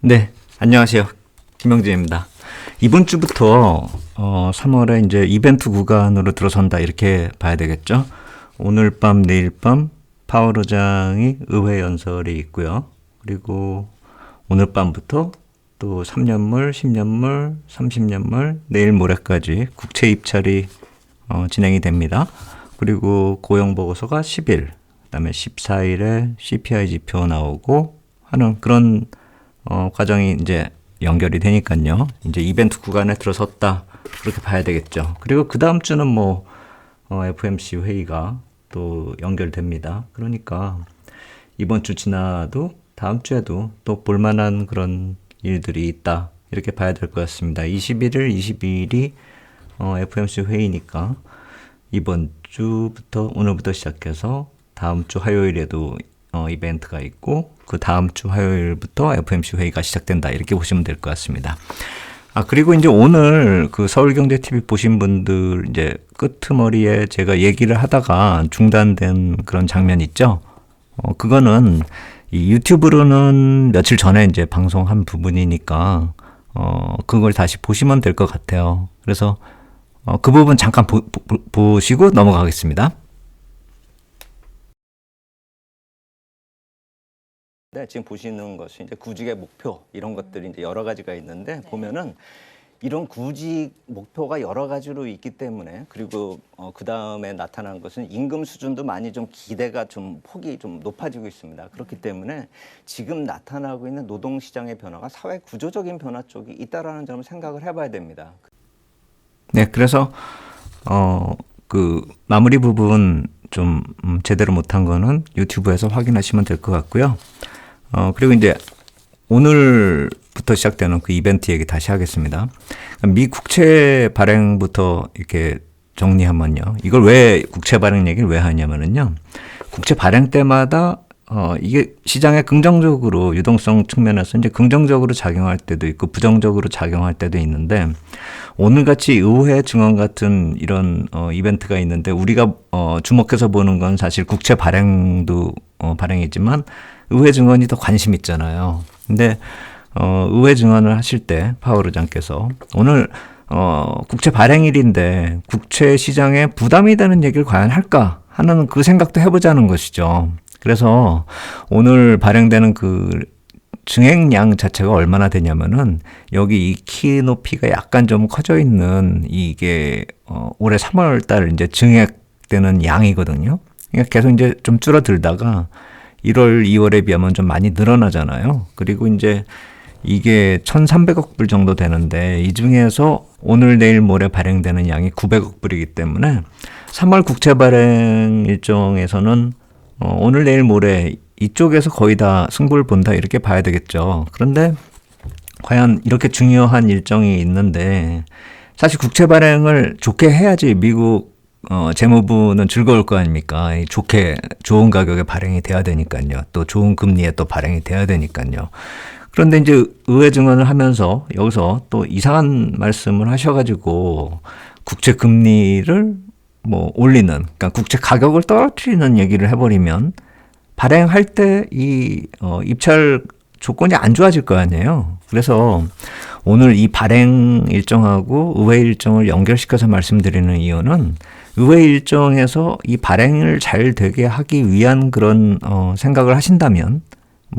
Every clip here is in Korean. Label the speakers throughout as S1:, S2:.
S1: 네, 안녕하세요. 김영진입니다. 이번 주부터 3월에 이제 이벤트 구간으로 들어선다 이렇게 봐야 되겠죠. 오늘 밤, 내일 밤 파월의장이 의회 연설이 있고요. 그리고 오늘 밤부터 또 3년물, 10년물, 30년물, 내일 모레까지 국채 입찰이 진행이 됩니다. 그리고 고용보고서가 10일, 그다음에 14일에 CPI 지표 나오고 하는 그런 과정이 이제 연결이 되니까요. 이제 이벤트 구간에 들어섰다. 그렇게 봐야 되겠죠. 그리고 그 다음 주는 FOMC 회의가 또 연결됩니다. 그러니까 이번 주 지나도 다음 주에도 또 볼만한 그런 일들이 있다. 이렇게 봐야 될 것 같습니다. 21일, 22일이 FOMC 회의니까 이번 주부터 오늘부터 시작해서 다음 주 화요일에도 이벤트가 있고 그 다음 주 화요일부터 FOMC 회의가 시작된다 이렇게 보시면 될 것 같습니다. 그리고 이제 오늘 그 서울경제TV 보신 분들 이제 끄트머리에 제가 얘기를 하다가 중단된 그런 장면 있죠. 그거는 이 유튜브로는 며칠 전에 이제 방송한 부분이니까 그걸 다시 보시면 될 것 같아요. 그래서 그 부분 잠깐 보시고 넘어가겠습니다. 네, 지금 보시는 것이 이제 구직의 목표 이런 것들이 이제 여러 가지가 있는데 보면은 이런 구직 목표가 여러 가지로 있기 때문에 그리고 그 다음에 나타난 것은 임금 수준도 많이 좀 기대가 좀 폭이 좀 높아지고 있습니다. 그렇기 때문에 지금 나타나고 있는 노동시장의 변화가 사회 구조적인 변화 쪽이 있다라는 점을 생각을 해봐야 됩니다. 네, 그래서 그 마무리 부분 좀 제대로 못한 거는 유튜브에서 확인하시면 될 것 같고요. 그리고 이제 오늘부터 시작되는 그 이벤트 얘기 다시 하겠습니다. 미 국채 발행부터 이렇게 정리하면요. 이걸 왜 국채 발행 얘기를 왜 하냐면은요. 국채 발행 때마다 이게 시장에 긍정적으로 유동성 측면에서 이제 긍정적으로 작용할 때도 있고 부정적으로 작용할 때도 있는데 오늘같이 의회 증언 같은 이런 이벤트가 있는데 우리가 주목해서 보는 건 사실 국채 발행도 발행이지만 의회 증언이 더 관심 있잖아요. 근데 의회 증언을 하실 때 파월 의장께서 오늘 국채 발행일인데 국채 시장에 부담이 되는 얘기를 과연 할까 하는 그 생각도 해보자는 것이죠. 그래서 오늘 발행되는 그 증액량 자체가 얼마나 되냐면은 여기 이 키 높이가 약간 좀 커져 있는 이게 올해 3월 달 이제 증액되는 양이거든요. 그러니까 계속 이제 좀 줄어들다가 1월, 2월에 비하면 좀 많이 늘어나잖아요. 그리고 이제 이게 1,300억 불 정도 되는데 이 중에서 오늘, 내일, 모레 발행되는 양이 900억 불이기 때문에 3월 국채 발행 일정에서는 오늘, 내일, 모레 이쪽에서 거의 다 승부를 본다 이렇게 봐야 되겠죠. 그런데 과연 이렇게 중요한 일정이 있는데 사실 국채 발행을 좋게 해야지 미국 재무부는 즐거울 거 아닙니까? 좋은 가격에 발행이 돼야 되니까요. 또 좋은 금리에 또 발행이 돼야 되니까요. 그런데 이제 의회 증언을 하면서 여기서 또 이상한 말씀을 하셔가지고 국채 금리를 올리는, 그러니까 국채 가격을 떨어뜨리는 얘기를 해버리면 발행할 때 이 입찰 조건이 안 좋아질 거 아니에요. 그래서 오늘 이 발행 일정하고 의회 일정을 연결시켜서 말씀드리는 이유는 의회 일정에서 이 발행을 잘 되게 하기 위한 그런 생각을 하신다면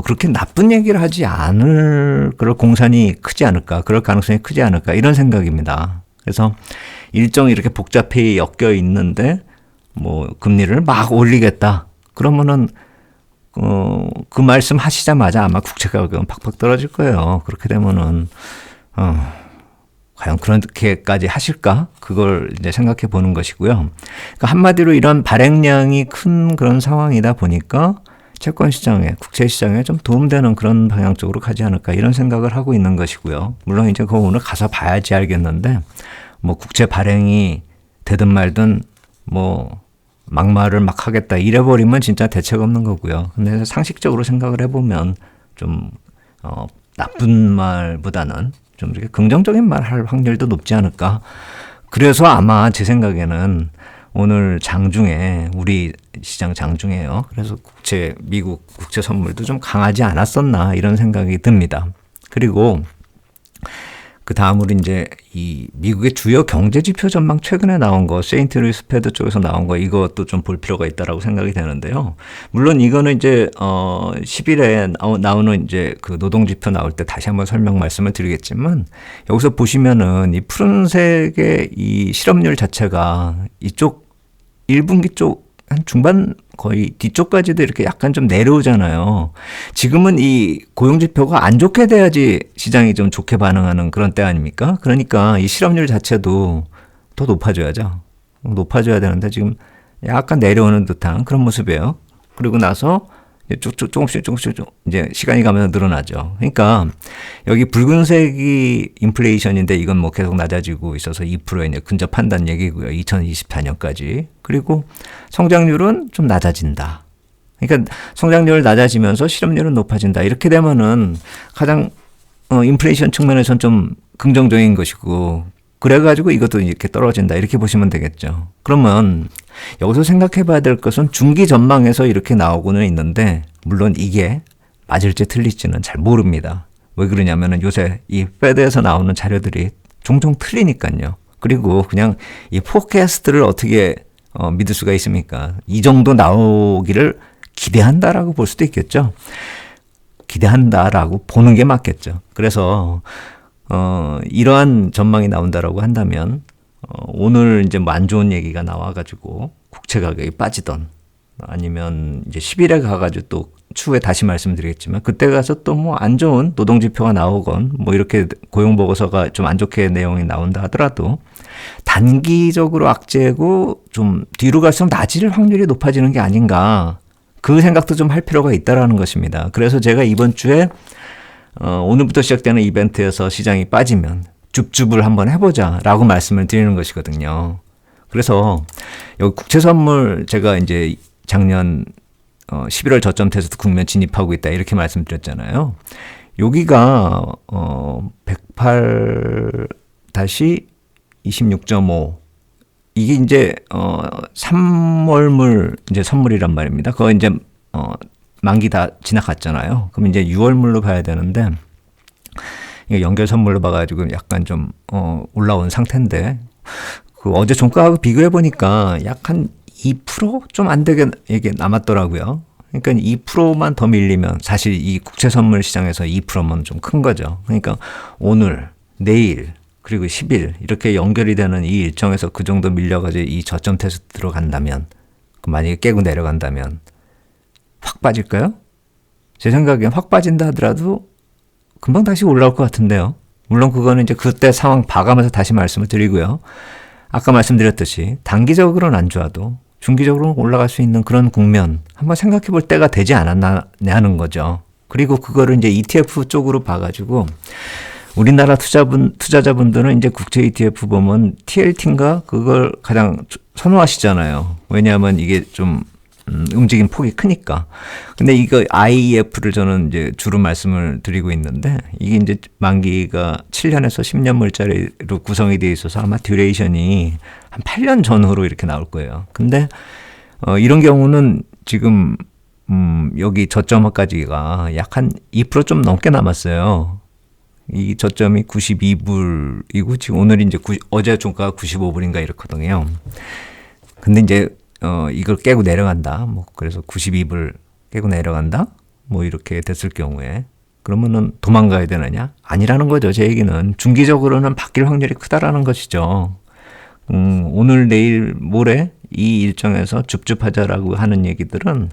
S1: 그렇게 나쁜 얘기를 하지 않을 그럴 공산이 크지 않을까, 그럴 가능성이 크지 않을까 이런 생각입니다. 그래서 일정이 이렇게 복잡히 엮여 있는데 금리를 막 올리겠다 그러면은 그 말씀 하시자마자 아마 국채 가격은 팍팍 떨어질 거예요. 그렇게 되면은 과연 그렇게까지 하실까? 그걸 이제 생각해 보는 것이고요. 그러니까 한마디로 이런 발행량이 큰 그런 상황이다 보니까 채권 시장에, 국채 시장에 좀 도움되는 그런 방향 쪽으로 가지 않을까 이런 생각을 하고 있는 것이고요. 물론 이제 그거 오늘 가서 봐야지 알겠는데 국채 발행이 되든 말든 막말을 막 하겠다 이래버리면 진짜 대책 없는 거고요. 근데 상식적으로 생각을 해보면 좀 나쁜 말보다는 좀 이렇게 긍정적인 말 할 확률도 높지 않을까. 그래서 아마 제 생각에는 오늘 장중에 우리 시장 장중에요. 그래서 미국 국채 선물도 좀 강하지 않았었나 이런 생각이 듭니다.
S2: 그리고 그 다음으로 이제 이 미국의 주요 경제 지표 전망 최근에 나온 거, 세인트루이스 패드 쪽에서 나온 거, 이것도 좀 볼 필요가 있다라고 생각이 되는데요. 물론 이거는 이제 10일에 나오는 이제 그 노동 지표 나올 때 다시 한번 설명 말씀을 드리겠지만, 여기서 보시면은 이 푸른색의 이 실업률 자체가 이쪽 1분기 쪽 한 중반 거의 뒤쪽까지도 이렇게 약간 좀 내려오잖아요. 지금은 이 고용지표가 안 좋게 돼야지 시장이 좀 좋게 반응하는 그런 때 아닙니까? 그러니까 이 실업률 자체도 더 높아져야죠. 높아져야 되는데 지금 약간 내려오는 듯한 그런 모습이에요. 그리고 나서 조금씩 이제 시간이 가면서 늘어나죠. 그러니까 여기 붉은색이 인플레이션인데 이건 뭐 계속 낮아지고 있어서 2%에 이제 근접한다는 얘기고요. 2024년까지. 그리고 성장률은 좀 낮아진다. 그러니까 성장률 낮아지면서 실업률은 높아진다. 이렇게 되면은 가장 인플레이션 측면에서는 좀 긍정적인 것이고, 그래가지고 이것도 이렇게 떨어진다. 이렇게 보시면 되겠죠. 그러면 여기서 생각해 봐야 될 것은 중기 전망에서 이렇게 나오고는 있는데, 물론 이게 맞을지 틀릴지는 잘 모릅니다. 왜 그러냐면은 요새 이 패드에서 나오는 자료들이 종종 틀리니까요. 그리고 그냥 이 포캐스트를 어떻게 믿을 수가 있습니까? 이 정도 나오기를 기대한다라고 볼 수도 있겠죠. 기대한다라고 보는 게 맞겠죠. 그래서 이러한 전망이 나온다라고 한다면 오늘 이제 뭐 안 좋은 얘기가 나와가지고 국채 가격이 빠지던, 아니면 이제 10일에 가가지고 또 추후에 다시 말씀드리겠지만 그때 가서 또 뭐 안 좋은 노동 지표가 나오건 뭐 이렇게 고용 보고서가 좀 안 좋게 내용이 나온다 하더라도 단기적으로 악재고 좀 뒤로 갈수록 낮을 확률이 높아지는 게 아닌가, 그 생각도 좀 할 필요가 있다라는 것입니다. 그래서 제가 이번 주에 오늘부터 시작되는 이벤트에서 시장이 빠지면 줍줍을 한번 해보자라고 말씀을 드리는 것이거든요. 그래서 여기 국채 선물 제가 이제 작년 11월 저점 테스트 국면 진입하고 있다 이렇게 말씀드렸잖아요. 여기가 108-26.5, 이게 이제 3월물 이제 선물이란 말입니다. 그거 이제 만기 다 지나갔잖아요. 그럼 이제 6월물로 봐야 되는데, 이게 연결 선물로 봐가지고 약간 좀 올라온 상태인데, 그 어제 종가하고 비교해 보니까 약 한 2% 좀 안 되게 이게 남았더라고요. 그러니까 2%만 더 밀리면 사실 이 국채 선물 시장에서 2%면 좀 큰 거죠. 그러니까 오늘, 내일, 그리고 10일 이렇게 연결이 되는 이 일정에서 그 정도 밀려가지고 이 저점 테스트 들어간다면, 만약에 깨고 내려간다면 확 빠질까요? 제 생각엔 확 빠진다 하더라도 금방 다시 올라올 것 같은데요. 물론 그거는 이제 그때 상황 봐가면서 다시 말씀을 드리고요. 아까 말씀드렸듯이 단기적으로는 안 좋아도 중기적으로는 올라갈 수 있는 그런 국면 한번 생각해 볼 때가 되지 않았냐는 거죠. 그리고 그거를 이제 ETF 쪽으로 봐가지고 우리나라 투자자분들은 이제 국채 ETF 보면 TLT인가 그걸 가장 선호하시잖아요. 왜냐하면 이게 좀 움직임 폭이 크니까. 근데 이거 IEF를 저는 이제 주로 말씀을 드리고 있는데, 이게 이제 만기가 7년에서 10년물짜리로 구성이 되어 있어서 아마 듀레이션이 한 8년 전후로 이렇게 나올 거예요. 근데 이런 경우는 지금 여기 저점까지가 약 한 2% 좀 넘게 남았어요. 이 저점이 92불이고 지금 오늘 이제 어제 종가가 95불인가 이렇거든요. 근데 이제 이걸 깨고 내려간다. 뭐 그래서 92불 깨고 내려간다. 뭐 이렇게 됐을 경우에 그러면은 도망가야 되느냐? 아니라는 거죠. 제 얘기는 중기적으로는 바뀔 확률이 크다라는 것이죠. 오늘, 내일, 모레 이 일정에서 줍줍하자라고 하는 얘기들은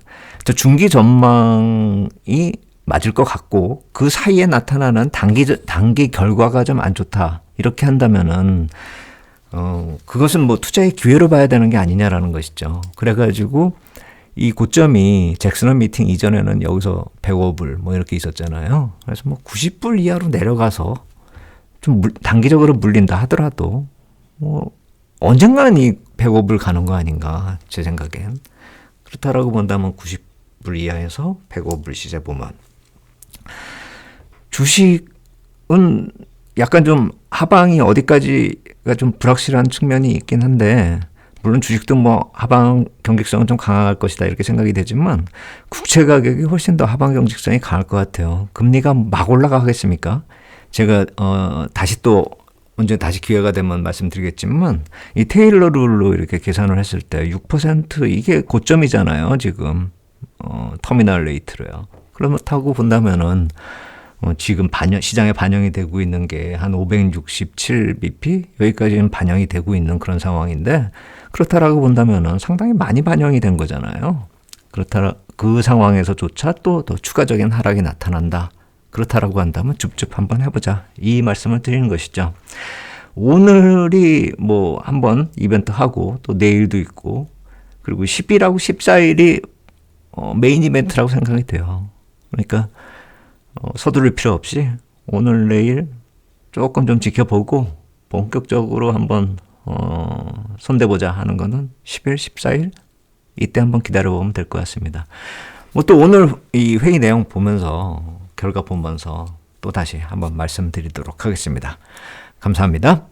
S2: 중기 전망이 맞을 것 같고, 그 사이에 나타나는 단기 결과가 좀 안 좋다. 이렇게 한다면은 그것은 뭐 투자의 기회로 봐야 되는 게 아니냐라는 것이죠. 그래가지고 이 고점이 잭슨홀 미팅 이전에는 여기서 105불 뭐 이렇게 있었잖아요. 그래서 뭐 90불 이하로 내려가서 좀 단기적으로 물린다 하더라도 뭐 언젠가는 이 105불 가는 거 아닌가 제 생각엔. 그렇다라고 본다면 90불 이하에서 105불 시세 보면 주식은 약간 좀 하방이 어디까지가 좀 불확실한 측면이 있긴 한데, 물론 주식도 뭐 하방 경직성은 좀 강할 것이다 이렇게 생각이 되지만 국채 가격이 훨씬 더 하방 경직성이 강할 것 같아요. 금리가 막 올라가겠습니까? 제가 다시 또 언제 다시 기회가 되면 말씀드리겠지만 이 테일러 룰로 이렇게 계산을 했을 때 6% 이게 고점이잖아요. 지금 터미널 레이트로요. 그렇다고 본다면은 지금 시장에 반영이 되고 있는 게 한 567bp 여기까지는 반영이 되고 있는 그런 상황인데 그렇다라고 본다면은 상당히 많이 반영이 된 거잖아요. 그 상황에서조차 또 더 추가적인 하락이 나타난다. 그렇다라고 한다면 줍줍 한번 해보자. 이 말씀을 드리는 것이죠. 오늘이 뭐 한번 이벤트 하고 또 내일도 있고 그리고 10일하고 14일이 메인 이벤트라고 생각이 돼요. 그러니까 서두를 필요 없이 오늘 내일 조금 좀 지켜보고 본격적으로 한번 손대보자 하는 거는 10일, 14일 이때 한번 기다려보면 될 것 같습니다. 뭐 또 오늘 이 회의 내용 보면서 결과 보면서 또 다시 한번 말씀드리도록 하겠습니다. 감사합니다.